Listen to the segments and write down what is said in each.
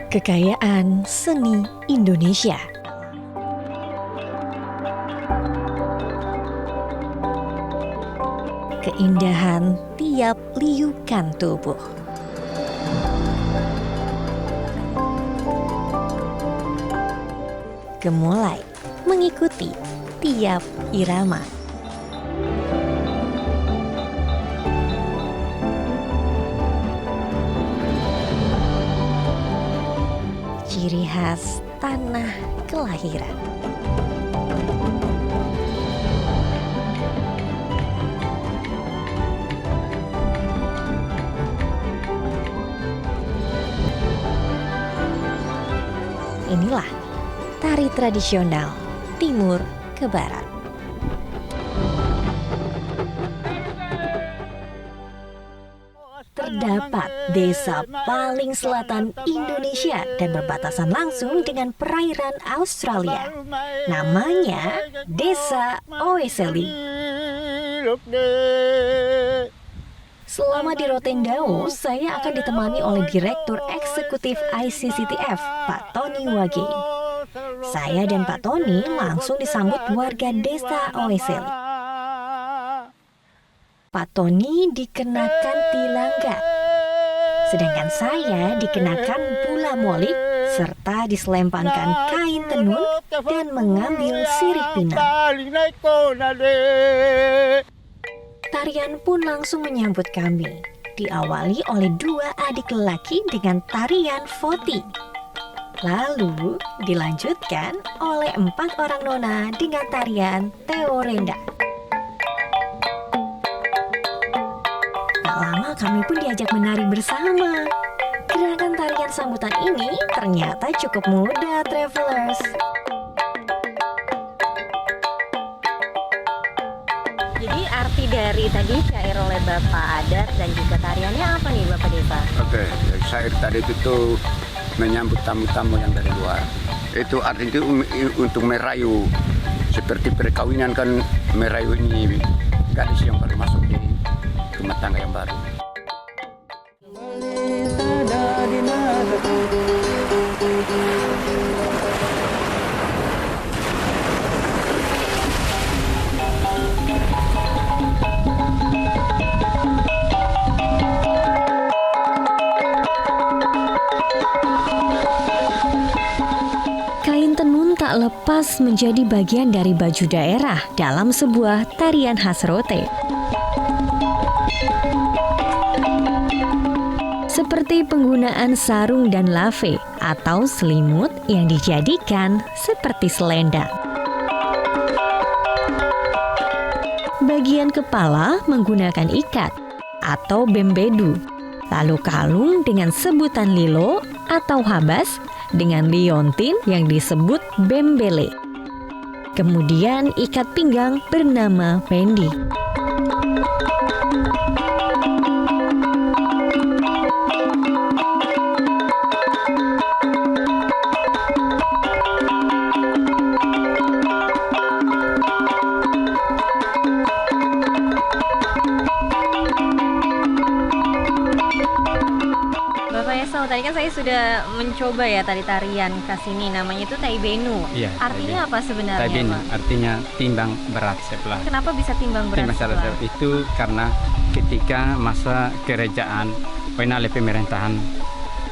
Kekayaan seni Indonesia. Keindahan tiap liukan tubuh. Gemulai mengikuti tiap irama. Ciri khas tanah kelahiran. Inilah tari tradisional timur ke barat. Terdapat desa paling selatan Indonesia dan berbatasan langsung dengan perairan Australia. Namanya Desa Oeseli. Selama di Rotendao, saya akan ditemani oleh Direktur Eksekutif ICCTF, Pak Tony Wage. Saya dan Pak Tony langsung disambut warga Desa Oeseli. Pak Tony dikenakan tilangga, sedangkan saya dikenakan bula molik serta diselempangkan kain tenun dan mengambil sirih pinang. Tarian pun langsung menyambut kami, diawali oleh dua adik lelaki dengan tarian Foti. Lalu dilanjutkan oleh 4 orang nona dengan tarian Teorenda. Tak lama kami pun diajak menari bersama. Gerakan tarian sambutan ini ternyata cukup mudah, travelers. Jadi arti dari tadi syair oleh Bapak Adat dan juga tariannya apa nih Bapak Desa? Oke, syair tadi itu menyambut tamu-tamu yang dari luar. Itu artinya untuk merayu, seperti perkawinan kan, merayu ini gadis yang baru masuk di rumah tangga yang baru. Kain tenun tak lepas menjadi bagian dari baju daerah dalam sebuah tarian khas Rote. Seperti penggunaan sarung dan lave atau selimut yang dijadikan seperti selendang. Bagian kepala menggunakan ikat atau bembedu, lalu kalung dengan sebutan lilo atau habas dengan liontin yang disebut bembele. Kemudian ikat pinggang bernama pendi. Tadi kan saya sudah mencoba ya tarian khas ini, namanya itu Taibenu. Iya, artinya apa sebenarnya, Taibenu Pak? artinya timbang berat sebelah. Kenapa bisa timbang berat Timbang sebelah? berat itu karena ketika masa kerajaan Wainale, pemerintahan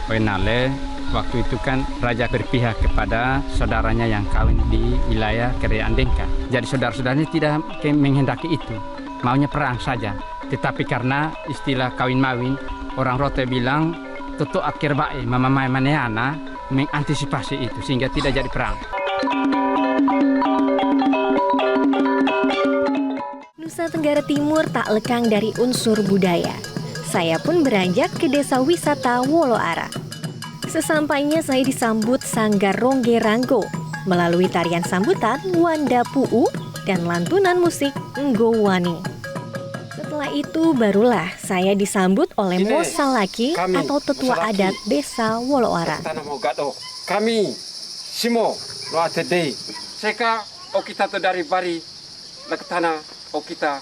Wainale, waktu itu kan raja berpihak kepada saudaranya yang kawin di wilayah Kerajaan Dengka. Jadi saudara-saudaranya tidak menghendaki itu, maunya perang saja. Tetapi karena istilah kawin mawin, orang Rote bilang tutup akhir bae mama maneana mengantisipasi itu sehingga tidak jadi perang. Nusa Tenggara Timur tak lekang dari unsur budaya. Saya pun beranjak ke desa wisata Woloara. Sesampainya saya disambut Sanggar Rongge Ranggo melalui tarian sambutan Wanda Puu dan lantunan musik Nggowani. Setelah itu barulah saya disambut oleh Mosalaki atau tetua adat desa Woloara. Kami Simo no atedei seka okita to dari bari laktana okita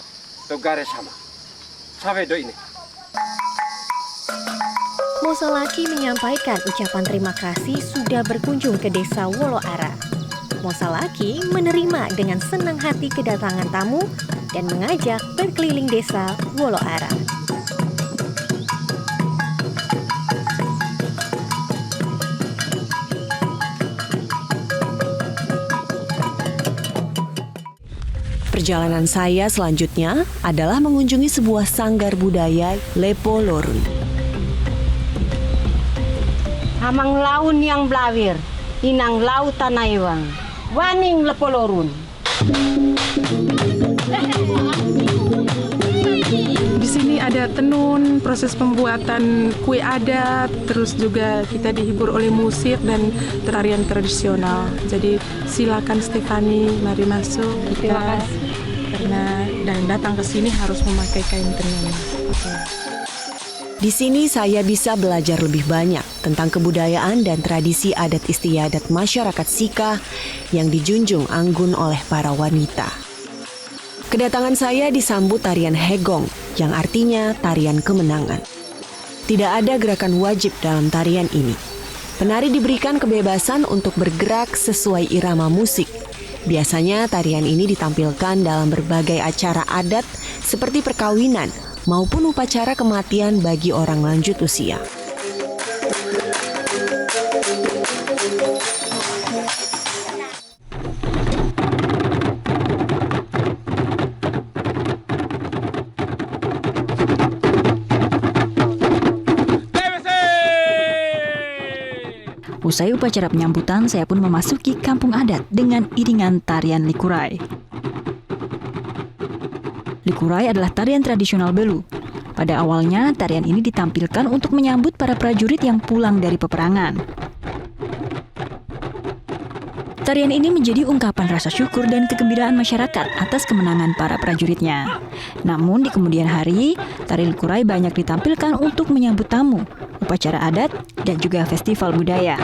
to gare sama. Sabe do ini. Mosalaki menyampaikan ucapan terima kasih sudah berkunjung ke desa Woloara. Mosalaki menerima dengan senang hati kedatangan tamu dan mengajak berkeliling desa Woloara. Perjalanan saya selanjutnya adalah mengunjungi sebuah sanggar budaya Lepo Lorun. Hamang laun yang blawir, inang lau tanaiwang, waning Lepo Lorun. Di sini ada tenun, proses pembuatan kue adat, terus juga kita dihibur oleh musik dan tarian tradisional. Jadi silakan Stefani, mari masuk. Kita karena dan datang ke sini harus memakai kain tenun. Di sini saya bisa belajar lebih banyak tentang kebudayaan dan tradisi adat istiadat masyarakat Sika yang dijunjung anggun oleh para wanita. Kedatangan saya disambut tarian Hegong, yang artinya tarian kemenangan. Tidak ada gerakan wajib dalam tarian ini. Penari diberikan kebebasan untuk bergerak sesuai irama musik. Biasanya tarian ini ditampilkan dalam berbagai acara adat seperti perkawinan maupun upacara kematian bagi orang lanjut usia. Usai upacara penyambutan, saya pun memasuki kampung adat dengan iringan tarian likurai. Likurai adalah tarian tradisional Belu. Pada awalnya, tarian ini ditampilkan untuk menyambut para prajurit yang pulang dari peperangan. Tarian ini menjadi ungkapan rasa syukur dan kegembiraan masyarakat atas kemenangan para prajuritnya. Namun di kemudian hari, tari likurai banyak ditampilkan untuk menyambut tamu, upacara adat, dan juga festival budaya.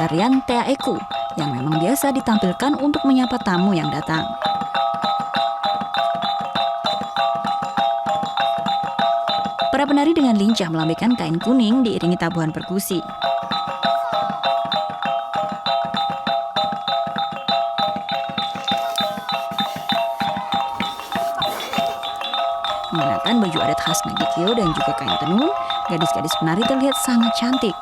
Tarian Teaeku yang memang biasa ditampilkan untuk menyapa tamu yang datang. Para penari dengan lincah melambaikan kain kuning diiringi tabuhan perkusi. Mengenakan baju adat khas Nagekyo dan juga kain tenun, gadis-gadis penari terlihat sangat cantik.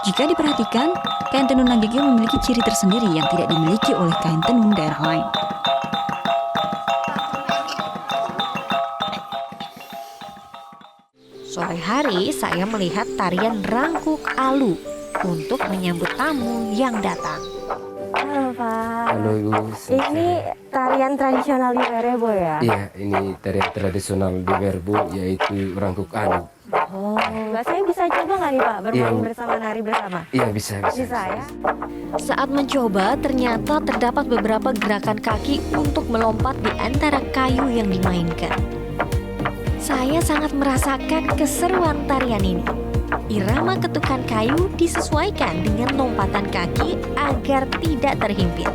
Jika diperhatikan, kain tenun Nagekyo memiliki ciri tersendiri yang tidak dimiliki oleh kain tenun daerah lain. Sore hari saya melihat tarian Rangkuk Alu untuk menyambut tamu yang datang. Halo Pak. Halo Ibu. Ini tarian tradisional di Werebo ya? Iya, ini tarian tradisional di Werebo yaitu Rangkuk Alu. Oh, saya bisa coba nggak nih Pak bermain bersama nari bersama? Iya bisa ya. Saat mencoba ternyata terdapat beberapa gerakan kaki untuk melompat di antara kayu yang dimainkan. Saya sangat merasakan keseruan tarian ini. Irama ketukan kayu disesuaikan dengan lompatan kaki agar tidak terhimpit.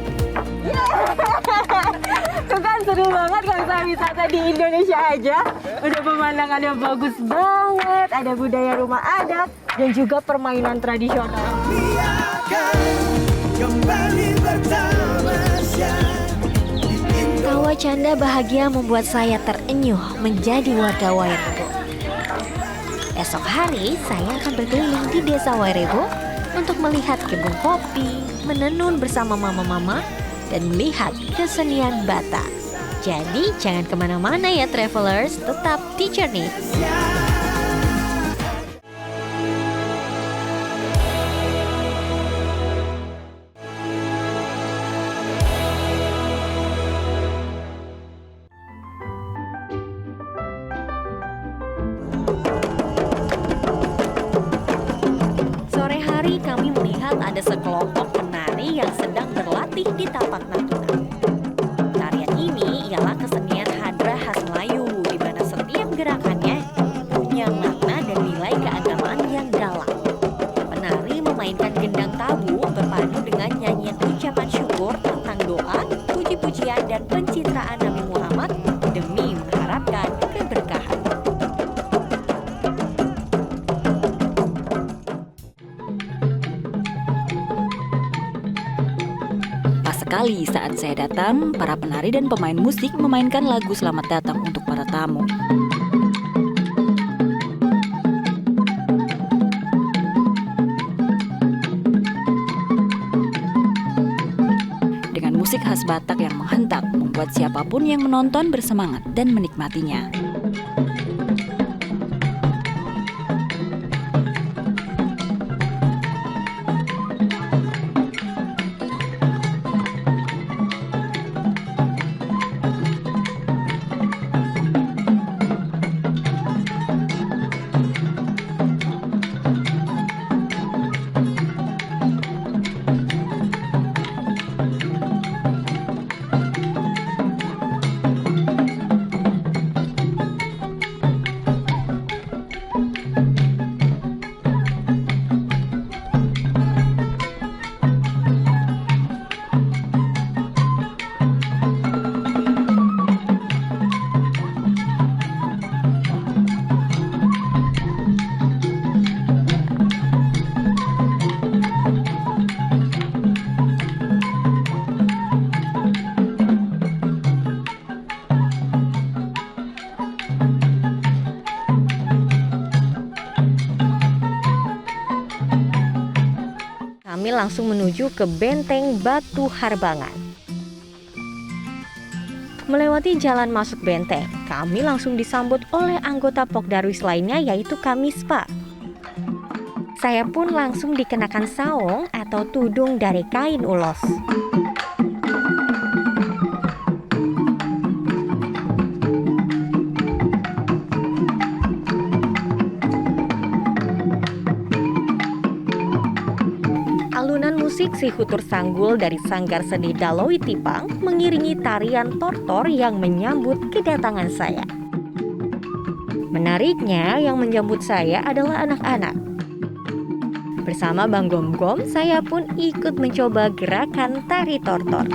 Itu kan seru banget kalau misalnya wisata di Indonesia aja. Udah pemandangannya bagus banget, ada budaya rumah adat dan juga permainan tradisional. Tawa canda bahagia membuat saya terenyuh menjadi warga Wairebo. Esok hari saya akan berkeliling di desa Wairebo untuk melihat kebun kopi, menenun bersama mama-mama, dan melihat kesenian Batak. Jadi jangan kemana-mana ya travelers, tetap di Journey. ada sekelompok penari yang sedang berlatih di tapak Natuna. Tarian ini ialah kesenian hadrah khas Melayu, di mana setiap gerakannya punya makna dan nilai keagamaan yang dalam. Penari memainkan gendang tabu berpadu dengan nyanyian ucapan syukur tentang doa, puji-pujian, dan pencitraan Nabi Muhammad demi mengharapkan keberkahan. Pas sekali saat saya datang, para penari dan pemain musik memainkan lagu selamat datang untuk para tamu. Dengan musik khas Batak yang menghentak, membuat siapapun yang menonton bersemangat dan menikmatinya. Kami langsung menuju ke Benteng Batu Harbangan. Melewati jalan masuk benteng, kami langsung disambut oleh anggota Pokdarwis lainnya, yaitu Kamispa. Saya pun langsung dikenakan saung atau tudung dari kain ulos. Alunan musik Si Hutur Sanggul dari Sanggar Seni Daloy Tipang mengiringi tarian tortor yang menyambut kedatangan saya. Menariknya, yang menyambut saya adalah anak-anak. Bersama Bang Gom-Gom, saya pun ikut mencoba gerakan tari tortor.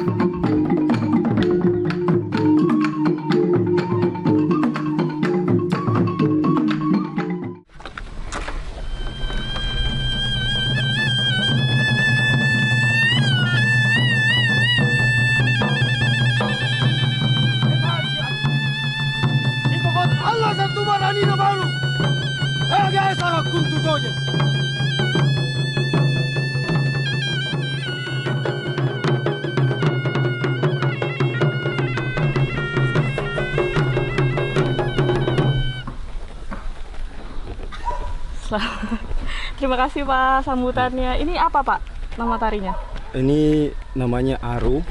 Terima kasih Pak sambutannya. Ini apa Pak nama tarinya? Ini namanya aru,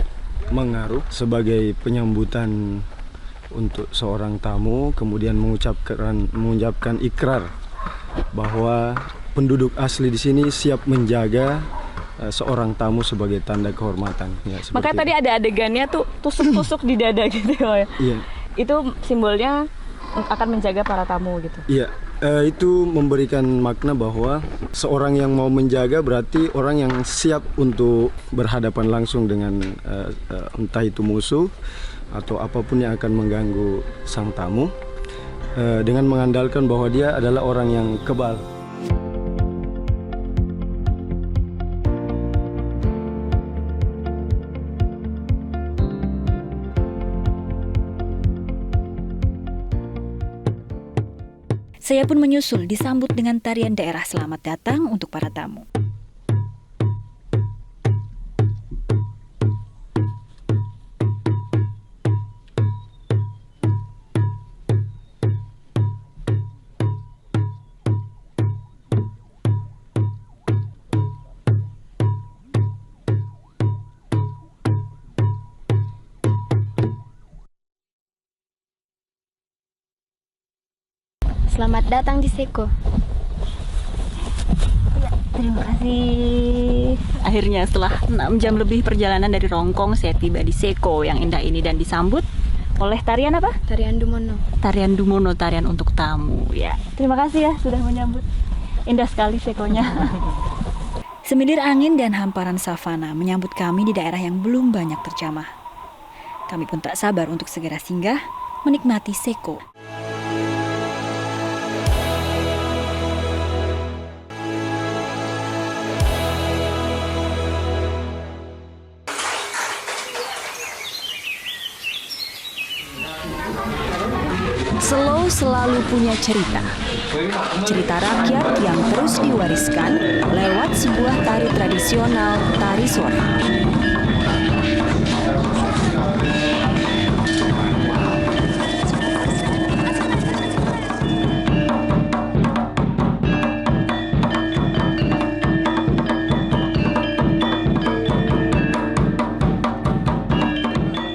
mengaruh sebagai penyambutan untuk seorang tamu, kemudian mengucapkan ikrar bahwa penduduk asli di sini siap menjaga seorang tamu sebagai tanda kehormatan. Ya, makanya tadi ada adegannya tuh tusuk-tusuk di dada gitu ya. Iya. Itu simbolnya akan menjaga para tamu gitu. Iya. Itu memberikan makna bahwa seorang yang mau menjaga berarti orang yang siap untuk berhadapan langsung dengan entah itu musuh atau apapun yang akan mengganggu sang tamu, dengan mengandalkan bahwa dia adalah orang yang kebal. Saya pun menyusul disambut dengan tarian daerah selamat datang untuk para tamu. Selamat datang di Seko. Ya, terima kasih. Akhirnya setelah 6 jam lebih perjalanan dari Rongkong, saya tiba di Seko yang indah ini dan disambut oleh tarian apa? Tarian Dumono. Tarian Dumono, tarian untuk tamu. Ya, terima kasih ya sudah menyambut. Indah sekali Sekonya. Semilir angin dan hamparan savana menyambut kami di daerah yang belum banyak terjamah. Kami pun tak sabar untuk segera singgah menikmati Seko. Selo selalu punya cerita rakyat yang terus diwariskan lewat sebuah tari tradisional, tari soreng.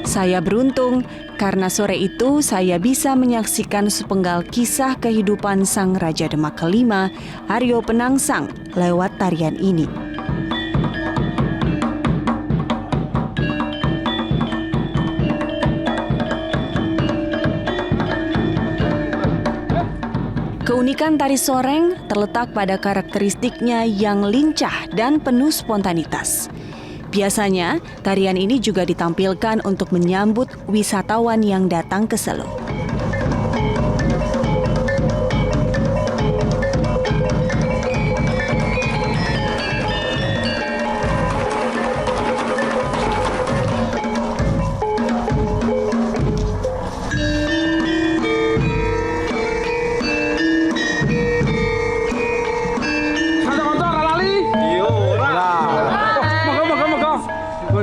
Saya beruntung karena sore itu saya bisa menyaksikan sepenggal kisah kehidupan Sang Raja Demak kelima, Aryo Penangsang, lewat tarian ini. Keunikan tari soreng terletak pada karakteristiknya yang lincah dan penuh spontanitas. Biasanya, tarian ini juga ditampilkan untuk menyambut wisatawan yang datang ke Selo.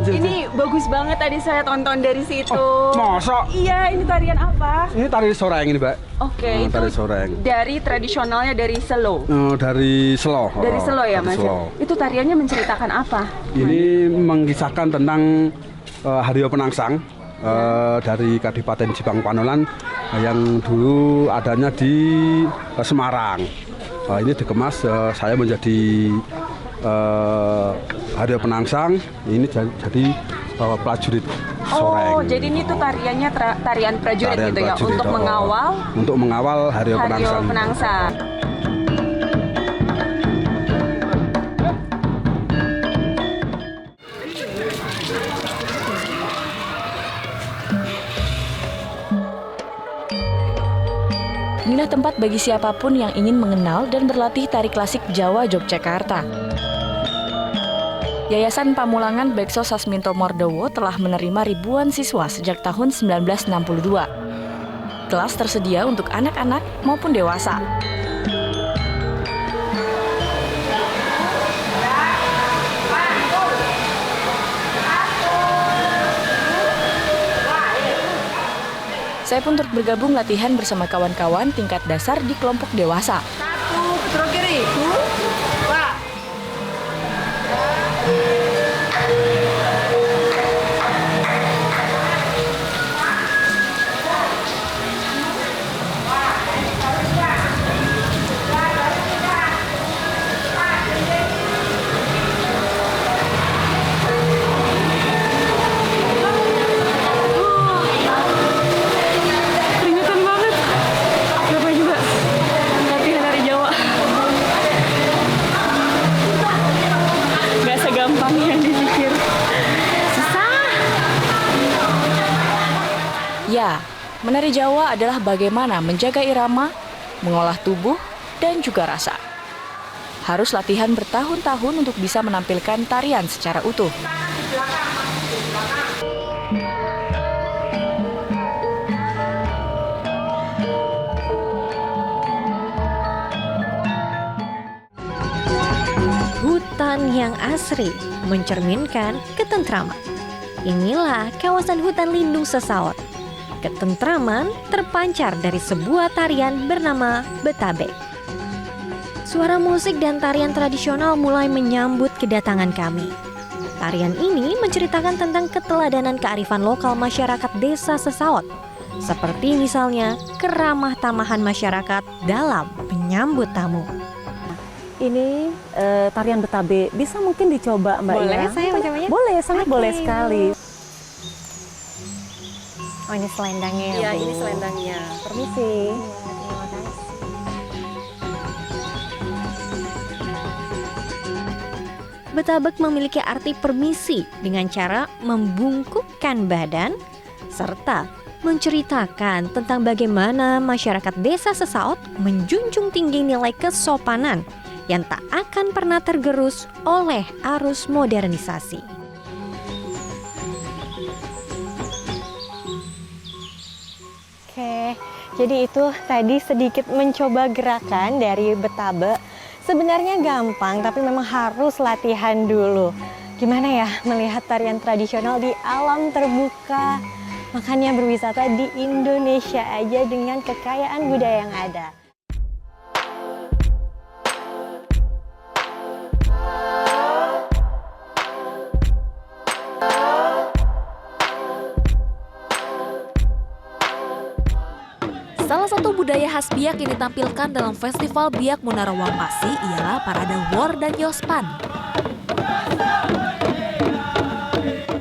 Ini bagus banget tadi saya tonton dari situ. Masa? Iya, ini tarian apa? Ini tari soreng ini, Mbak. Oke, itu tari soreng. dari tradisionalnya dari Selo. Dari Selo. Dari Selo ya, Mas. Selo. Itu tariannya menceritakan apa? Ini mengisahkan tentang Aryo Penangsang dari Kadipaten Jipang Panolan yang dulu adanya di Semarang. Ini dikemas saya menjadi Aryo Penangsang, ini jadi prajurit soreng. Oh, jadi ini tuh tariannya tarian prajurit gitu ya, untuk mengawal Aryo Penangsang. Inilah tempat bagi siapapun yang ingin mengenal dan berlatih tari klasik Jawa Yogyakarta. Yayasan Pamulangan Bekso Sasminto Mordowo telah menerima ribuan siswa sejak tahun 1962. Kelas tersedia untuk anak-anak maupun dewasa. Saya pun turut bergabung latihan bersama kawan-kawan tingkat dasar di kelompok dewasa. 1, putar kiri, 2, 3. Ya, menari Jawa adalah bagaimana menjaga irama, mengolah tubuh, dan juga rasa. Harus latihan bertahun-tahun untuk bisa menampilkan tarian secara utuh. Hutan yang asri mencerminkan ketentraman. Inilah kawasan hutan lindung Sesaut. Ketentraman terpancar dari sebuah tarian bernama Betabe. Suara musik dan tarian tradisional mulai menyambut kedatangan kami. Tarian ini menceritakan tentang keteladanan kearifan lokal masyarakat desa Sesaut, seperti misalnya keramah tamahan masyarakat dalam menyambut tamu. ini tarian Betabe. Bisa mungkin dicoba Mbak Boleh ya? saya mencobanya? Boleh, sangat Oke. boleh sekali. Oh ini selendangnya ya, Iya, Bu? ini selendangnya. Permisi. Terima kasih. Betabek memiliki arti permisi dengan cara membungkukkan badan serta menceritakan tentang bagaimana masyarakat desa Sesaot menjunjung tinggi nilai kesopanan yang tak akan pernah tergerus oleh arus modernisasi. Oke, jadi itu tadi sedikit mencoba gerakan dari Betabe. Sebenarnya gampang, tapi memang harus latihan dulu. Gimana ya melihat tarian tradisional di alam terbuka? Makanya berwisata di Indonesia aja dengan kekayaan budaya yang ada. Salah satu budaya khas Biak yang ditampilkan dalam Festival Biak Munara Wampasi ialah parade Wor dan Yospan.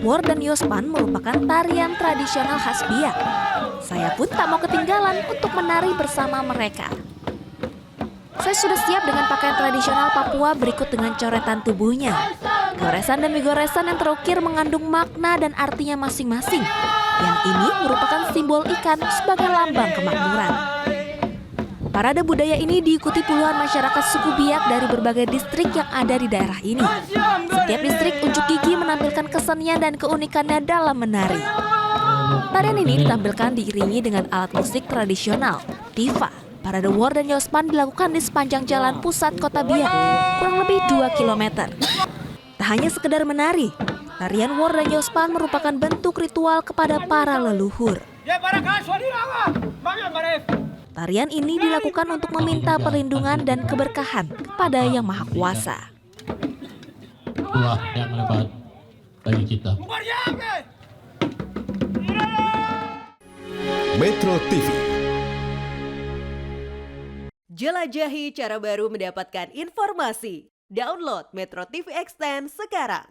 Wor dan Yospan merupakan tarian tradisional khas Biak. Saya pun tak mau ketinggalan untuk menari bersama mereka. Saya sudah siap dengan pakaian tradisional Papua berikut dengan coretan tubuhnya. Goresan demi goresan yang terukir mengandung makna dan artinya masing-masing. Yang ini merupakan simbol ikan sebagai lambang kemakmuran. Parade budaya ini diikuti puluhan masyarakat suku Biak dari berbagai distrik yang ada di daerah ini. Setiap distrik unjuk gigi menampilkan kesenian dan keunikannya dalam menari. Tarian ini ditampilkan diiringi dengan alat musik tradisional, tifa. Parade Wor dan Yospan dilakukan di sepanjang jalan pusat kota Biak, kurang lebih 2 km. Tak hanya sekedar menari, tarian Wor dan Yospan merupakan bentuk ritual kepada para leluhur. Tarian ini dilakukan untuk meminta perlindungan dan keberkahan kepada Yang Maha Kuasa. Wah, yang lebat bagi kita. Metro TV. Jelajahi cara baru mendapatkan informasi. Download Metro TV Extend sekarang.